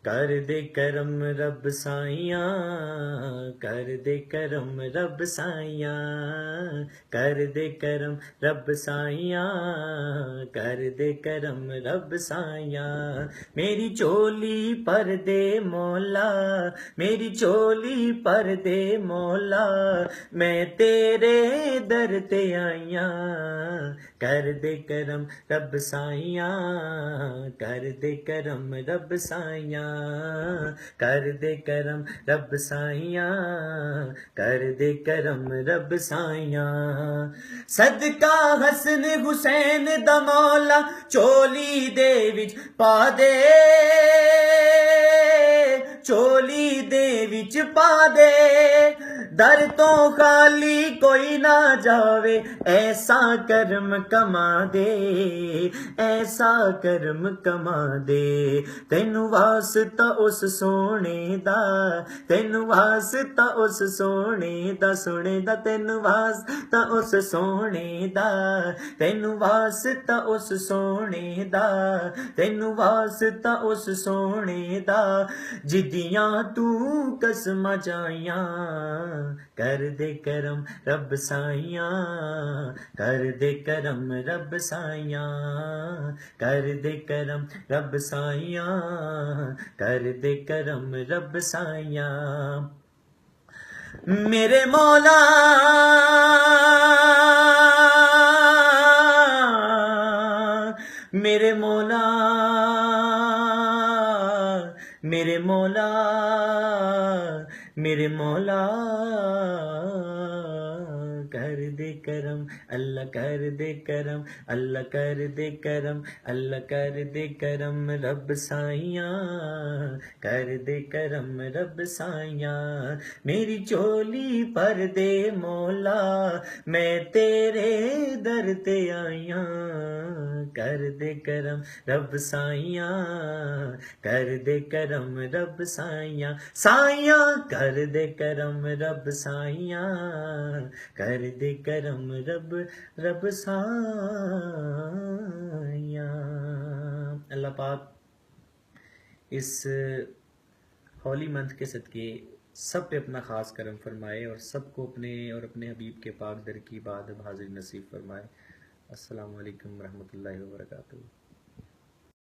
कर दे करम रब साइया, कर दे करम रब साइया, कर दे करम रब साइया, कर दे करम रब साइया। मेरी चोली पर दे मौला, मेरी चोली पर दे मौला, मैं तेरे दर ते आइया। कर दे करम रब साइया, कर दे करम रब साइया, कर दे करम रब साइया, कर दे करम रब साइया। सदका हसन हुसैन दा मौला चोली दे विच पा दे, चोली दे विच पा दे, दर तो खाली कोई ना जावे, ऐसा कर्म कमा दे, ऐसा कर्म कमा दे। तैनू वास्ता उस सोने दा, तैनू वास्ता उस सोने दा, सोने दा तैनू वास्ता उस सोने दा, तैनू वास्ता उस सोने दा, तैनू वास्ता उस सोने दा, जिदियां तू कसमां जाइयां। कर दे करम रब साइया, कर दे करम रब साइया, कर दे करम रब साइया, कर दे करम रब साइया। मेरे मौला मेरे मौला, मेरे मौला, मेरे मौला, कर दे करम अल्लाह, कर दे करम अल्लाह, कर दे करम अल्लाह, कर दे करम रब साइया, कर दे करम रब साइया। मेरी चोली पर दे मौला, मैं तेरे दर ते आइया। कर दे करम रब साइया, कर दे करम रब साइया, साइया कर दे करम रब साइया, कर दे करम रब रब साइया। अल्लाह पाक इस होली मंथ के सदके सब पे अपना ख़ास करम फरमाए और सबको अपने और अपने हबीब के पाक दर की बात हाजिर नसीब फरमाए। अस्सलामु अलैकुम रहमतुल्लाहि व बरकातुहू।